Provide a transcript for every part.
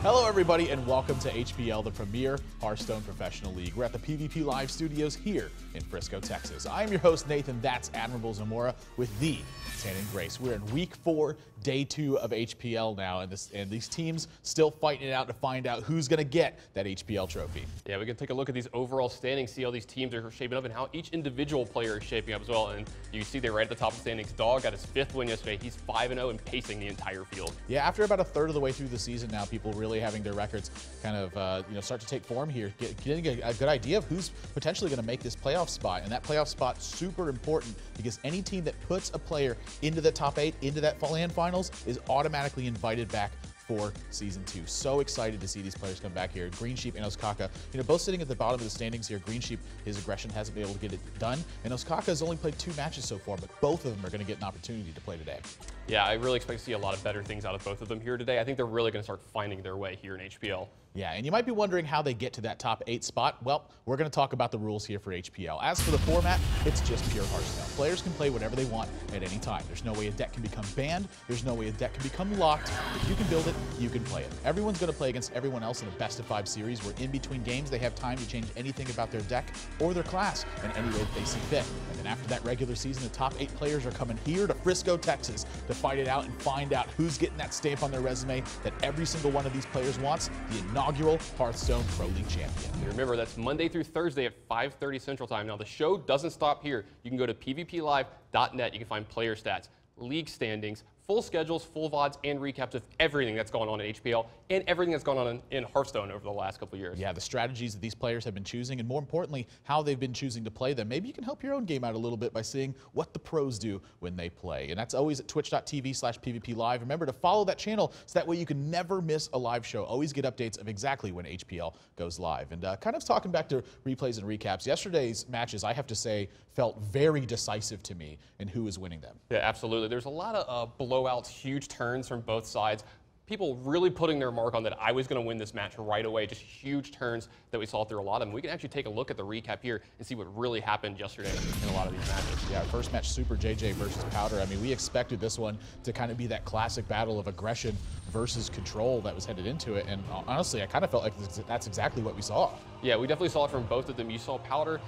Hello everybody and welcome to HPL, the premier Hearthstone Professional League. We're at the PvP Live studios here in Frisco, Texas. I am your host Nathan, that's Admirable Zamora with the Tan and Grace. We're in week 4, day 2 of HPL now, and these teams still fighting it out to find out who's going to get that HPL trophy. Yeah, we can take a look at these overall standings, see how these teams are shaping up and how each individual player is shaping up as well. And you see they're right at the top of the standings. Dog got his 5th win yesterday. He's 5-0 and pacing the entire field. Yeah, after about a third of the way through the season now, people really having their records kind of start to take form here, getting a good idea of who's potentially going to make this playoff spot. And that playoff spot super important because any team that puts a player into the top 8, into that land finals, is automatically invited back for Season 2. So excited to see these players come back here. Green Sheep and Ostkaka, both sitting at the bottom of the standings here. Green Sheep, his aggression hasn't been able to get it done, and Ostkaka has only played 2 matches so far, but both of them are going to get an opportunity to play today. Yeah, I really expect to see a lot of better things out of both of them here today. I think they're really going to start finding their way here in HPL. Yeah, and you might be wondering how they get to that top 8 spot. Well, we're going to talk about the rules here for HPL. As for the format, it's just pure Hearthstone. Players can play whatever they want at any time. There's no way a deck can become banned. There's no way a deck can become locked. If you can build it, you can play it. Everyone's going to play against everyone else in a best-of-5 series where in between games they have time to change anything about their deck or their class in any way that they see fit. And then after that regular season, the top 8 players are coming here to Frisco, Texas to fight it out and find out who's getting that stamp on their resume that every single one of these players wants, the inaugural Hearthstone Pro League champion. And remember, that's Monday through Thursday at 5:30 Central Time. Now, the show doesn't stop here. You can go to pvplive.net. You can find player stats, league standings, full schedules, full VODs, and recaps of everything that's gone on at HPL and everything that's gone on in Hearthstone over the last couple of years. Yeah, the strategies that these players have been choosing, and more importantly, how they've been choosing to play them. Maybe you can help your own game out a little bit by seeing what the pros do when they play. And that's always at twitch.tv/PvPLive. Remember to follow that channel so that way you can never miss a live show. Always get updates of exactly when HPL goes live. And kind of talking back to replays and recaps, yesterday's matches, I have to say, felt very decisive to me in who is winning them. Yeah, absolutely. There's a lot of blowouts, huge turns from both sides. People really putting their mark on that I was going to win this match right away. Just huge turns that we saw through a lot of them. We can actually take a look at the recap here and see what really happened yesterday in a lot of these matches. Yeah, first match, Superjj versus Powder. I mean, we expected this one to kind of be that classic battle of aggression versus control that was headed into it. And honestly, I kind of felt like that's exactly what we saw. Yeah, we definitely saw it from both of them. You saw Powder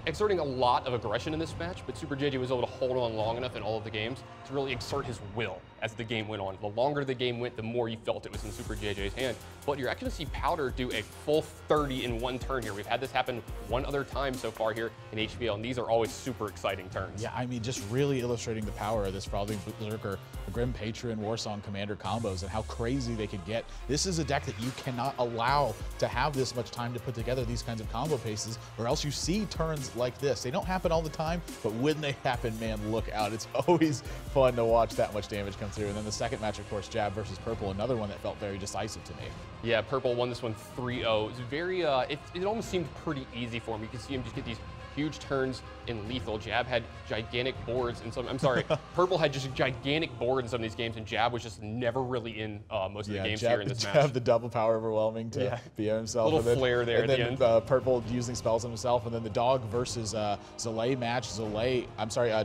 exerting a lot of aggression in this match, but Superjj was able to hold on long enough in all of the games to really exert his will as the game went on. The longer the game went, the more you felt it was in Superjj's hand. But you're actually going to see Powder do a full 30 in one turn here. We've had this happen one other time so far here in HPL, and these are always super exciting turns. Yeah, I mean, just really illustrating the power of this Frothy Berserker, Grim Patron, Warsong Commander combos and how crazy they could get. This is a deck that you cannot allow to have this much time to put together these kinds of combo paces, or else you see turns like this. They don't happen all the time, but when they happen, man, look out. It's always fun to watch that much damage come through. And then the second match, of course, Jab versus Purple, another one that felt very decisive to me. Yeah, Purple won this one 3-0. It was very, it almost seemed pretty easy for him. You could see him just get these huge turns in lethal. Jab had gigantic boards in some, I'm sorry, Purple had just gigantic boards in some of these games, and Jab was just never really in most of the games here in this match. Jab, the double power overwhelming to BO himself. A little flare there at the end. Purple using spells on himself, and then the Dog versus Zalay match.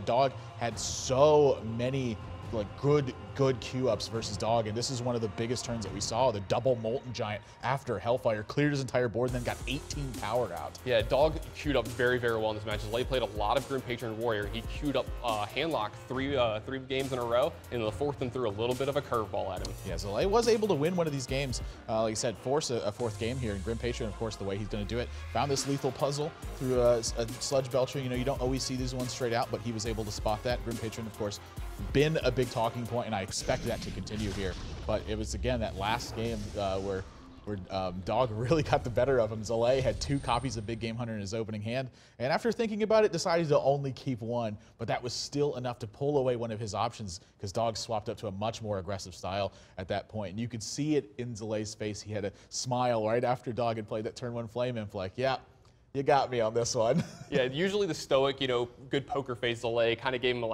Dog had so many good queue-ups versus Dog, and this is one of the biggest turns that we saw. The double Molten Giant after Hellfire cleared his entire board and then got 18 power out. Yeah, Dog queued up very, very well in this match. Zalay played a lot of Grim Patron Warrior. He queued up Handlock three games in a row, and the fourth and threw a little bit of a curveball at him. Yeah, Zalay was able to win one of these games. Like I said, force a fourth game here, and Grim Patron, of course, the way he's going to do it, found this lethal puzzle through a Sludge Belcher. You don't always see these ones straight out, but he was able to spot that. Grim Patron, of course, been a big talking point, and I expect that to continue here. But it was, again, that last game where Dog really got the better of him. Zalay had 2 copies of Big Game Hunter in his opening hand, and after thinking about it, decided to only keep 1, but that was still enough to pull away one of his options because Dog swapped up to a much more aggressive style at that point. And you could see it in Zalay's face. He had a smile right after Dog had played that turn 1 Flame Imp, like, yeah, You got me on this one. Yeah, usually the stoic, good poker face delay kind of gave him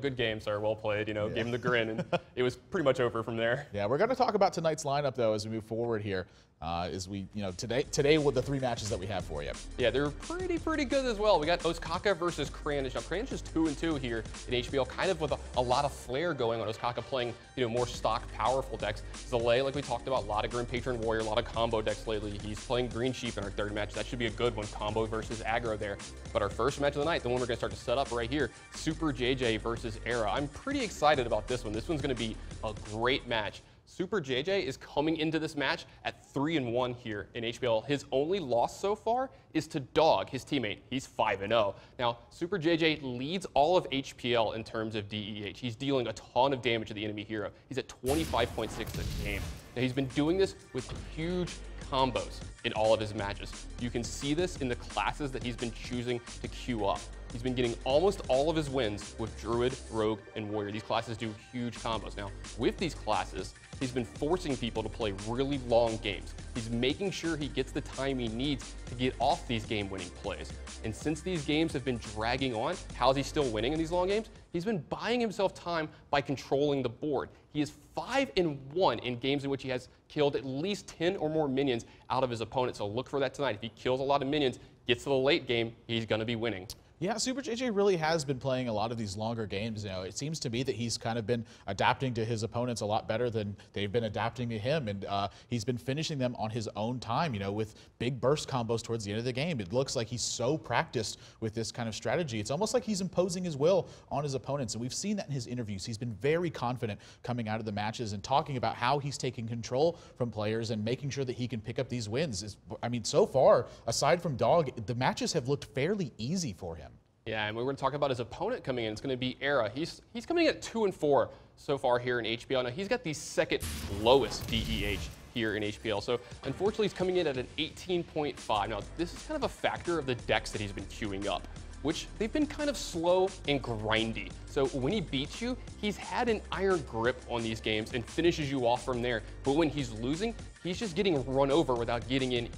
good game, sir, well played, gave him the grin, and it was pretty much over from there. Yeah, we're going to talk about tonight's lineup, though, as we move forward here. Today with the 3 matches that we have for you. Yeah, they're pretty good as well. We got Ostkaka versus Kranich. Now, Kranich is 2-2 here in HPL, kind of with a lot of flair going on. Ostkaka playing, more stock, powerful decks. Zalay, like we talked about, a lot of Grim Patron Warrior, a lot of combo decks lately. He's playing Green Sheep in our 3rd match. That should be a good one, combo versus aggro there. But our first match of the night, the one we're going to start to set up right here, Superjj versus ErA. I'm pretty excited about this one. This one's going to be a great match. Superjj is coming into this match at 3-1 here in HPL. His only loss so far is to Dog, his teammate. He's 5-0. Now, Superjj leads all of HPL in terms of DEH. He's dealing a ton of damage to the enemy hero. He's at 25.6 a game. Now, he's been doing this with huge combos in all of his matches. You can see this in the classes that he's been choosing to queue up. He's been getting almost all of his wins with Druid, Rogue, and Warrior. These classes do huge combos. Now, with these classes, he's been forcing people to play really long games. He's making sure he gets the time he needs to get off these game-winning plays. And since these games have been dragging on, how's he still winning in these long games? He's been buying himself time by controlling the board. He is 5-1 in games in which he has killed at least 10 or more minions out of his opponent. So look for that tonight. If he kills a lot of minions, gets to the late game, he's going to be winning. Yeah, Superjj really has been playing a lot of these longer games. It seems to me that he's kind of been adapting to his opponents a lot better than they've been adapting to him, and he's been finishing them on his own time, with big burst combos towards the end of the game. It looks like he's so practiced with this kind of strategy. It's almost like he's imposing his will on his opponents, and we've seen that in his interviews. He's been very confident coming out of the matches and talking about how he's taking control from players and making sure that he can pick up these wins. So far, aside from Dog, the matches have looked fairly easy for him. Yeah, and we're going to talk about his opponent coming in. It's going to be ErA. He's coming in at 2-4 so far here in HPL. Now, he's got the 2nd lowest DEH here in HPL. So, unfortunately, he's coming in at an 18.5. Now, this is kind of a factor of the decks that he's been queuing up, which they've been kind of slow and grindy. So when he beats you, he's had an iron grip on these games and finishes you off from there. But when he's losing, he's just getting run over without getting in,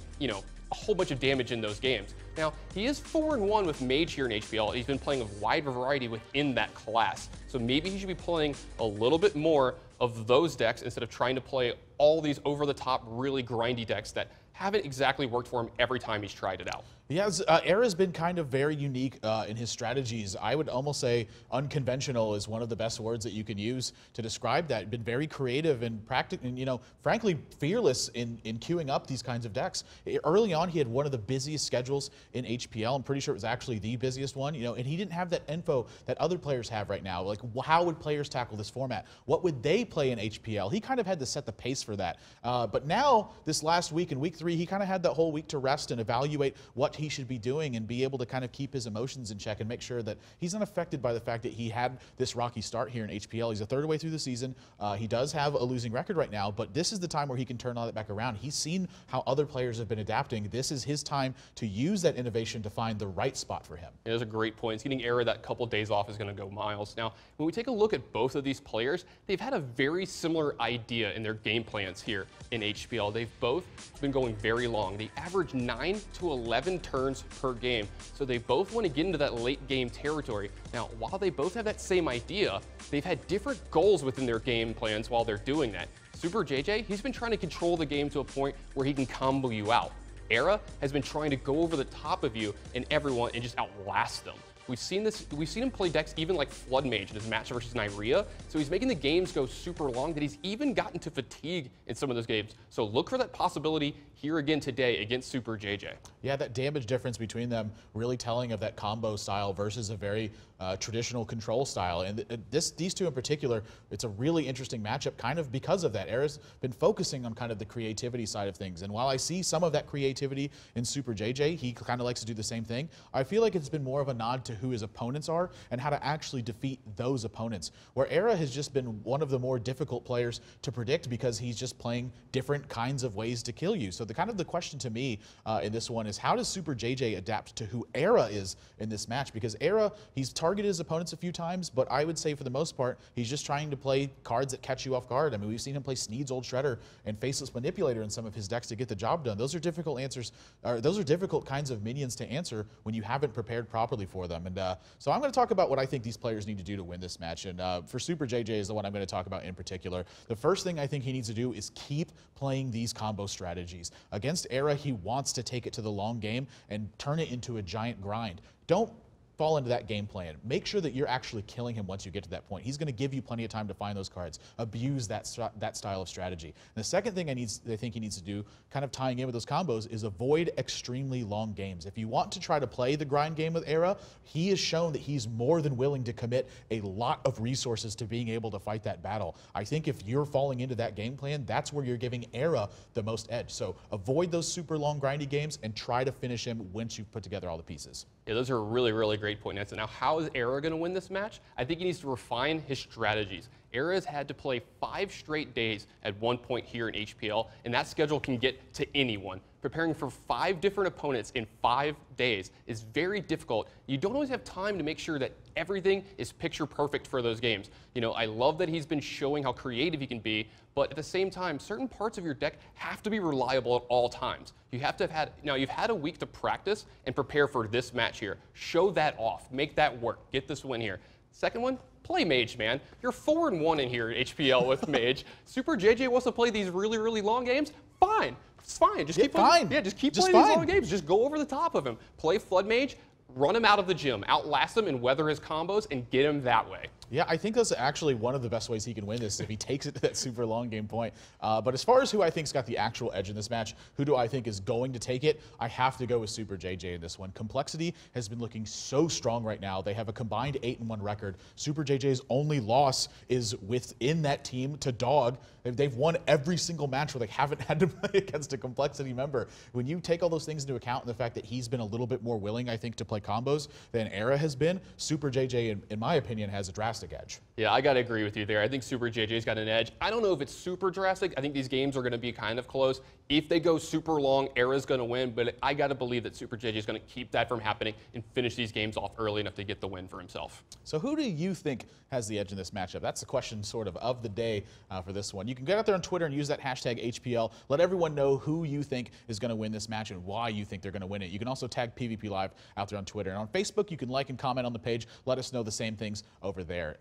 a whole bunch of damage in those games. Now, he is 4-1 with Mage here in HPL. He's been playing a wide variety within that class. So maybe he should be playing a little bit more of those decks instead of trying to play all these over-the-top, really grindy decks that haven't exactly worked for him every time he's tried it out. Yes, ErA's been kind of very unique in his strategies. I would almost say unconventional is one of the best words that you can use to describe that. Been very creative and practical, and frankly, fearless in queuing up these kinds of decks. Early on, he had one of the busiest schedules in HPL. I'm pretty sure it was actually the busiest one. And he didn't have that info that other players have right now. Like, how would players tackle this format? What would they play in HPL? He kind of had to set the pace for that. But now, this last week in week 3, he kind of had that whole week to rest and evaluate what he should be doing and be able to kind of keep his emotions in check and make sure that he's unaffected by the fact that he had this rocky start here in HPL. He's a third way through the season. He does have a losing record right now, but this is the time where he can turn all that back around. He's seen how other players have been adapting. This is his time to use that innovation to find the right spot for him. It is a great point. Getting ErA that couple days off is going to go miles. Now, when we take a look at both of these players, they've had a very similar idea in their game plans here in HPL. They've both been going very long. They average 9 to 11 turns per game. So they both want to get into that late game territory. Now, while they both have that same idea, they've had different goals within their game plans while they're doing that. Superjj, he's been trying to control the game to a point where he can combo you out. ErA has been trying to go over the top of you and everyone and just outlast them. We've seen him play decks even like Flood Mage in his match versus ErA, so he's making the games go super long that he's even gotten to fatigue in some of those games. So look for that possibility here again today against Superjj. Yeah, that damage difference between them really telling of that combo style versus a very traditional control style. And these two in particular, it's a really interesting matchup kind of because of that. ErA's been focusing on kind of the creativity side of things. And while I see some of that creativity in Superjj, he kind of likes to do the same thing. I feel like it's been more of a nod to to who his opponents are and how to actually defeat those opponents. Where ErA has just been one of the more difficult players to predict because he's just playing different kinds of ways to kill you. So the question to me in this one is, how does Superjj adapt to who ErA is in this match? Because ErA, he's targeted his opponents a few times, but I would say for the most part, he's just trying to play cards that catch you off guard. I mean, we've seen him play Sneed's Old Shredder and Faceless Manipulator in some of his decks to get the job done. Those are difficult answers, or those are difficult kinds of minions to answer when you haven't prepared properly for them. And so I'm going to talk about what I think these players need to do to win this match. And for Superjj is the one I'm going to talk about in particular. The first thing I think he needs to do is keep playing these combo strategies. Against ErA, he wants to take it to the long game and turn it into a giant grind. Don't fall into that game plan. Make sure that you're actually killing him once you get to that point. He's going to give you plenty of time to find those cards. Abuse that style of strategy. And the second thing I think he needs to do, kind of tying in with those combos, is avoid extremely long games. If you want to try to play the grind game with ErA, he has shown that he's more than willing to commit a lot of resources to being able to fight that battle. I think if you're falling into that game plan, that's where you're giving ErA the most edge. So avoid those super long grindy games and try to finish him once you've put together all the pieces. Yeah, those are really, really great point answers. Now, how is ErA going to win this match? I think he needs to refine his strategies. ErA has had to play 5 straight days at one point here in HPL, and that schedule can get to anyone. Preparing for 5 different opponents in 5 days is very difficult. You don't always have time to make sure that everything is picture perfect for those games. You know, I love that he's been showing how creative he can be, but at the same time, certain parts of your deck have to be reliable at all times. You have to have had, now you've had a week to practice and prepare for this match here. Show that off, make that work, get this win here. Second one, play Mage, man. You're 4-1 in here at HPL with Mage. Superjj wants to play these really, really long games. Fine, it's fine. Just keep playing. Yeah, just keep playing these long games. Just go over the top of him. Play Flood Mage, run him out of the gym, outlast him and weather his combos and get him that way. Yeah, I think that's actually one of the best ways he can win this if he takes it to that super long game point. But as far as who I think's got the actual edge in this match, who do I think is going to take it, I have to go with Superjj in this one. Complexity has been looking so strong right now. They have a combined 8-1 record. Superjj's only loss is within that team to Dog. They've won every single match where they haven't had to play against a Complexity member. When you take all those things into account and the fact that he's been a little bit more willing, I think, to play combos than ErA has been, Superjj, in my opinion, has a drastic edge. Yeah, I got to agree with you there. I think Superjj's got an edge. I don't know if it's super drastic. I think these games are going to be kind of close. If they go super long, ErA's going to win, but I got to believe that Superjj is going to keep that from happening and finish these games off early enough to get the win for himself. So who do you think has the edge in this matchup? That's the question sort of the day for this one. You can get out there on Twitter and use that hashtag HPL. Let everyone know who you think is going to win this match and why you think they're going to win it. You can also tag PvP Live out there on Twitter. And on Facebook, you can like and comment on the page. Let us know the same things over there.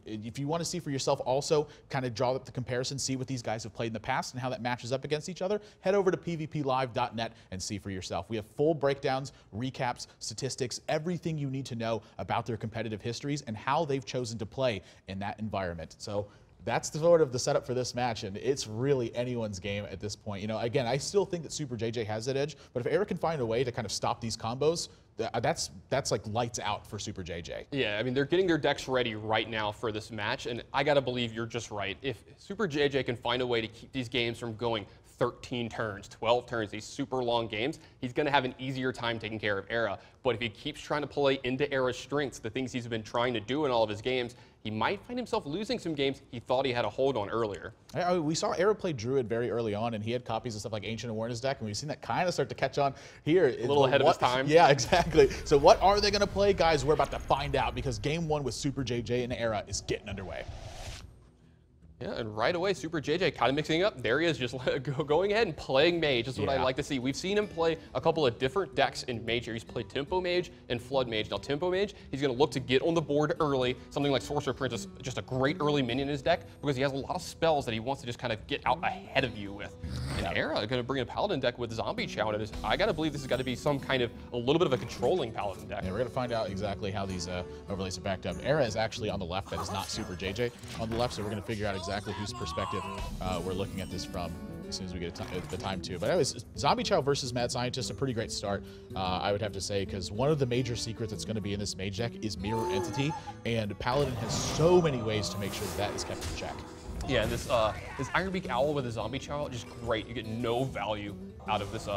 If you want to see for yourself also, kind of draw up the comparison, see what these guys have played in the past and how that matches up against each other, head over to pvplive.net and see for yourself. We have full breakdowns, recaps, statistics, everything you need to know about their competitive histories and how they've chosen to play in that environment. So that's sort of the setup for this match, and it's really anyone's game at this point. You know, again, I still think that Superjj has that edge, but if ErA can find a way to kind of stop these combos, that's like lights out for Superjj. Yeah, I mean, they're getting their decks ready right now for this match, and I got to believe you're just right. If Superjj can find a way to keep these games from going 13 turns, 12 turns, these super long games, he's going to have an easier time taking care of ErA. But if he keeps trying to play into ErA's strengths, the things he's been trying to do in all of his games, he might find himself losing some games he thought he had a hold on earlier. We saw ErA play Druid very early on, and he had copies of stuff like Ancient Awareness deck, and we've seen that kind of start to catch on here. A little ahead of his time. Yeah, exactly. So what are they going to play, guys? We're about to find out, because game 1 with Superjj and ErA is getting underway. Yeah, and right away, Superjj kind of mixing up. There he is, just going ahead and playing Mage. That's what I like to see. We've seen him play a couple of different decks in Mage here. He's played Tempo Mage and Flood Mage. Now, Tempo Mage, he's going to look to get on the board early. Something like Sorcerer Prince is just a great early minion in his deck because he has a lot of spells that he wants to just kind of get out ahead of you with. And ErA going to bring a Paladin deck with Zombie Chow in it. I got to believe this has got to be some kind of a little bit of a controlling Paladin deck. Yeah, we're going to find out exactly how these overlays are backed up. ErA is actually on the left. That is not Superjj on the left, so we're going to figure out exactly whose perspective we're looking at this from as soon as we get the time to. But anyways, Zombie Chow versus Mad Scientist, a pretty great start, I would have to say, because one of the major secrets that's going to be in this Mage deck is Mirror Entity, and Paladin has so many ways to make sure that is kept in check. Yeah, and this Ironbeak Owl with a Zombie Chow, just great. You get no value out of this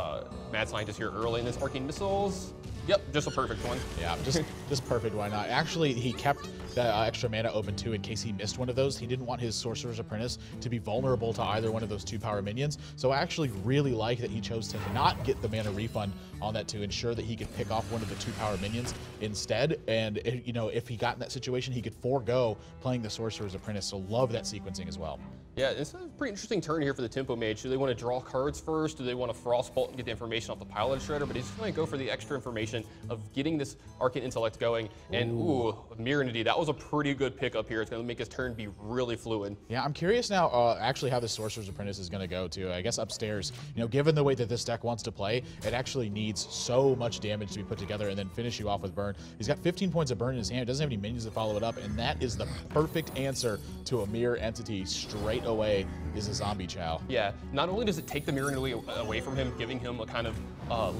Mad Scientist here early, and this Arcane Missiles, Yep, just a perfect one. Yeah, just perfect. Why not? Actually, he kept that extra mana open too in case he missed one of those. He didn't want his Sorcerer's Apprentice to be vulnerable to either one of those 2-power minions. So I actually really like that he chose to not get the mana refund on that to ensure that he could pick off one of the 2-power minions instead. And you know, if he got in that situation, he could forego playing the Sorcerer's Apprentice. So love that sequencing as well. Yeah, it's a pretty interesting turn here for the Tempo Mage. Do they want to draw cards first? Do they want to Frostbolt and get the information off the Pilot Shredder? But he's just going to go for the extra information of getting this Arcane Intellect going. And ooh, Mirrodin, that was a pretty good pickup here. It's going to make his turn be really fluid. Yeah, I'm curious now actually how the Sorcerer's Apprentice is going to go too. I guess upstairs, you know, given the way that this deck wants to play, it actually needs so much damage to be put together and then finish you off with burn. He's got 15 points of burn in his hand. He doesn't have any minions to follow it up, and that is the perfect answer to a mirror entity straight away is a Zombie Chow. Yeah, not only does it take the Mirrodin away from him, giving him a kind of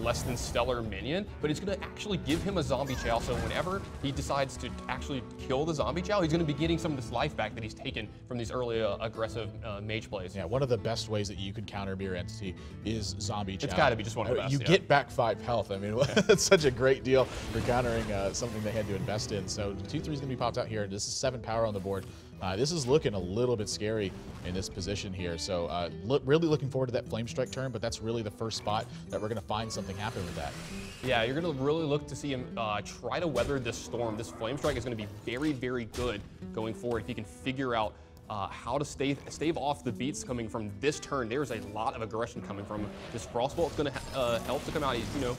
less than stellar minion, but it's going to actually give him a Zombie Chow. So whenever he decides to actually kill the Zombie Chow, he's going to be getting some of this life back that he's taken from these early aggressive mage plays. Yeah, one of the best ways that you could counter mirror entity is Zombie Chow. It's got to be just one of the best. You get back 5 health. I mean, it's such a great deal for countering something they had to invest in. So 2/3 is going to be popped out here. This is 7 power on the board. This is looking a little bit scary in this position here. So really looking forward to that Flame Strike turn, but that's really the first spot that we're going to find something happen with that. Yeah, you're going to really look to see him try to weather this storm. This Flame Strike is going to be very, very good going forward. If he can figure out how to stave off the beats coming from this turn, there's a lot of aggression coming from him. This Frostbolt is going to help to come out. He's, you know,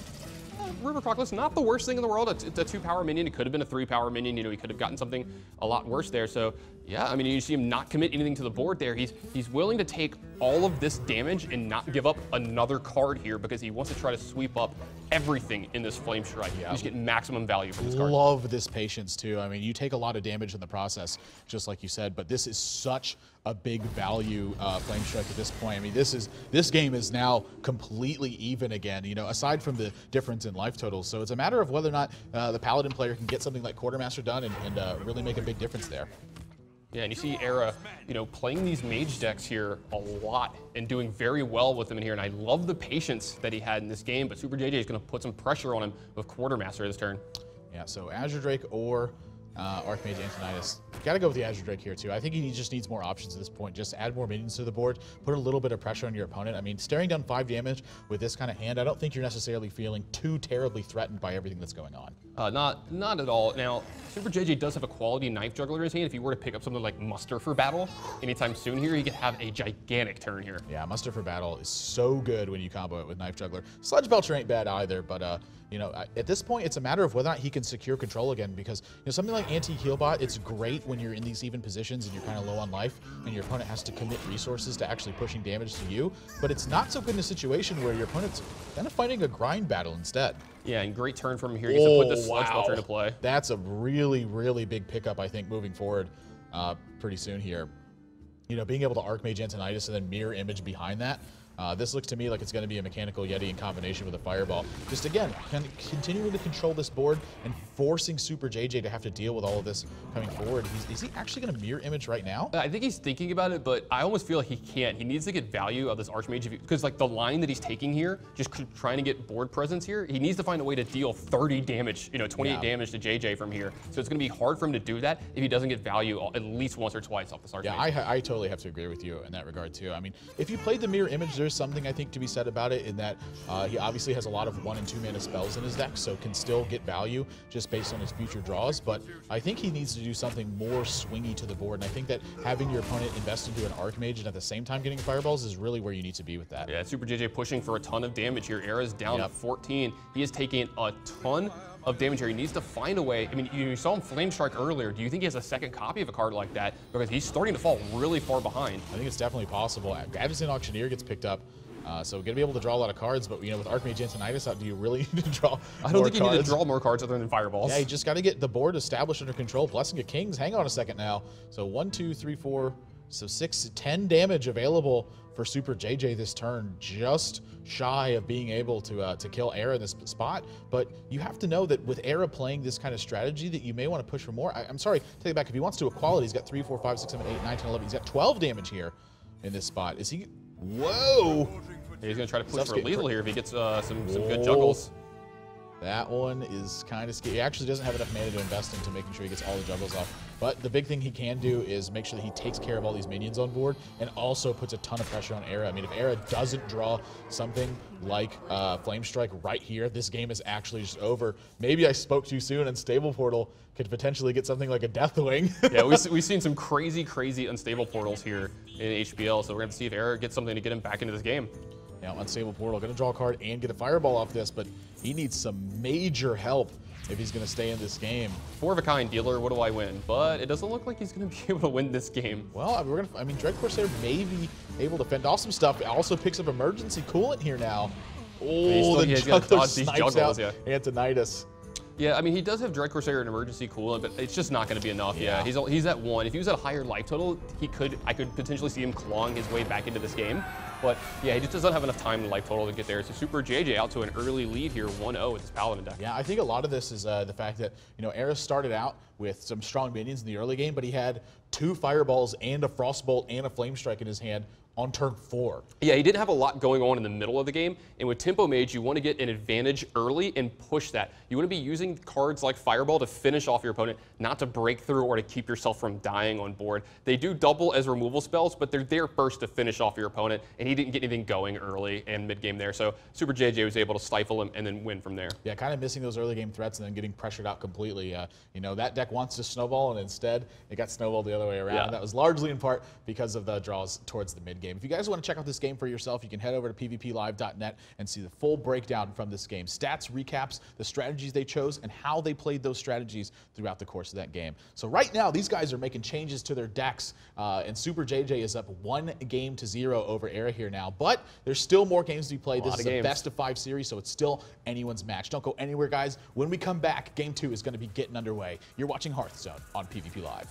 River Crocodile, not the worst thing in the world. It's a 2-power minion. It could have been a 3-power minion. You know, he could have gotten something a lot worse there. So, yeah, I mean, you see him not commit anything to the board there. He's willing to take all of this damage and not give up another card here because he wants to try to sweep up everything in this Flame Strike. Yeah. You just get maximum value from this card. Love this patience, too. I mean, you take a lot of damage in the process, just like you said, but this is such a big value Flame Strike at this point. I mean, this game is now completely even again, you know, aside from the difference in life totals. So it's a matter of whether or not the Paladin player can get something like Quartermaster done and really make a big difference there. Yeah, and you see ErA, you know, playing these mage decks here a lot and doing very well with them in here. And I love the patience that he had in this game, but Superjj is going to put some pressure on him with Quartermaster this turn. Yeah, so Azure Drake or Archmage Antonidas. Gotta go with the Azure Drake here too. I think he just needs more options at this point. Just add more minions to the board, put a little bit of pressure on your opponent. I mean, staring down 5 damage with this kind of hand, I don't think you're necessarily feeling too terribly threatened by everything that's going on. Not at all. Now, Superjj does have a quality knife juggler in his hand. If he were to pick up something like Muster for Battle anytime soon here, he could have a gigantic turn here. Yeah, Muster for Battle is so good when you combo it with Knife Juggler. Sludge Belcher ain't bad either, but you know, at this point, it's a matter of whether or not he can secure control again, because you know, something like Anti-Healbot, it's great when you're in these even positions and you're kind of low on life and your opponent has to commit resources to actually pushing damage to you, but it's not so good in a situation where your opponent's kind of fighting a grind battle instead. Yeah, and great turn from here. He gets to put the Sludge Belcher into play. That's a really, really big pickup, I think, moving forward pretty soon here. You know, being able to Archmage Antonidas and then Mirror Image behind that, this looks to me like it's going to be a Mechanical Yeti in combination with a Fireball. Just again, kind of continuing to control this board and forcing Superjj to have to deal with all of this coming forward. Is he actually going to Mirror Image right now? I think he's thinking about it, but I almost feel like he can't. He needs to get value of this Archmage because like the line that he's taking here, just trying to get board presence here, he needs to find a way to deal 30 damage, you know, 28 damage to JJ from here. So it's going to be hard for him to do that if he doesn't get value at least once or twice off this Archmage. Yeah, I totally have to agree with you in that regard too. I mean, if you played the Mirror Image, there's something I think to be said about it in that he obviously has a lot of 1 and 2 mana spells in his deck, so can still get value just based on his future draws, but I think he needs to do something more swingy to the board, and I think that having your opponent invest into an Archmage and at the same time getting Fireballs is really where you need to be with that. Yeah, Superjj pushing for a ton of damage here. ErA's down to 14. He is taking a ton of damage here. He needs to find a way. I mean, you saw him Flame Strike earlier. Do you think he has a second copy of a card like that? Because he's starting to fall really far behind. I think it's definitely possible. Advocate Auctioneer gets picked up. So gonna be able to draw a lot of cards, but you know, with Archmage Antonidas out, do you really need to draw I don't think you need to draw more cards other than Fireballs. Yeah, you just got to get the board established under control. Blessing of Kings, hang on a second now. So 1, 2, 3, 4, so 6 to 10 damage available for Superjj this turn, just shy of being able to kill ErA in this spot. But you have to know that with ErA playing this kind of strategy that you may want to push for more. I'm sorry, take it back. If he wants to equality, he's got 3, 4, 5, 6, 7, 8, 9, 10, 11. He's got 12 damage here in this spot. Is he? Whoa! He's going to try to push for lethal here if he gets some good juggles. That one is kind of scary. He actually doesn't have enough mana to invest into making sure he gets all the juggles off. But the big thing he can do is make sure that he takes care of all these minions on board and also puts a ton of pressure on ErA. I mean, if ErA doesn't draw something like Flame Strike right here, this game is actually just over. Maybe I spoke too soon and Stable Portal could potentially get something like a Deathwing. Yeah, we've seen some crazy unstable portals here in HPL, so we're going to see if ErA gets something to get him back into this game. Now, Unstable Portal, going to draw a card and get a Fireball off this, but he needs some major help if he's going to stay in this game. 4-of-a-kind dealer, what do I win? But it doesn't look like he's going to be able to win this game. Well, I mean, Dread Corsair may be able to fend off some stuff. It also picks up Emergency Coolant here now. Oh, the juggler snipes out Antonidas. Yeah, I mean, he does have Dread Corsair and Emergency Coolant, but it's just not going to be enough. Yeah, he's at 1. If he was at a higher life total, I could potentially see him clawing his way back into this game. But yeah, he just doesn't have enough time in life total to get there. So Superjj out to an early lead here, 1-0 with his Paladin deck. Yeah, I think a lot of this is the fact that, you know, ErA started out with some strong minions in the early game, but he had 2 Fireballs and a Frostbolt and a Flame Strike in his hand on turn 4. Yeah, he didn't have a lot going on in the middle of the game, and with Tempo Mage, you want to get an advantage early and push that. You want to be using cards like Fireball to finish off your opponent, not to break through or to keep yourself from dying on board. They do double as removal spells, but they're there first to finish off your opponent, and he didn't get anything going early and mid-game there, so Superjj was able to stifle him and then win from there. Yeah, kind of missing those early game threats and then getting pressured out completely. You know, that deck wants to snowball, and instead, it got snowballed the other way around. Yeah. That was largely in part because of the draws towards the mid-game. If you guys want to check out this game for yourself, you can head over to pvplive.net and see the full breakdown from this game. Stats, recaps, the strategies they chose, and how they played those strategies throughout the course of that game. So right now, these guys are making changes to their decks, and Superjj is up 1-0 over ErA here now, but there's still more games to be played. This is a best-of-5 series, so it's still anyone's match. Don't go anywhere, guys. When we come back, Game 2 is going to be getting underway. You're watching Hearthstone on PvP Live.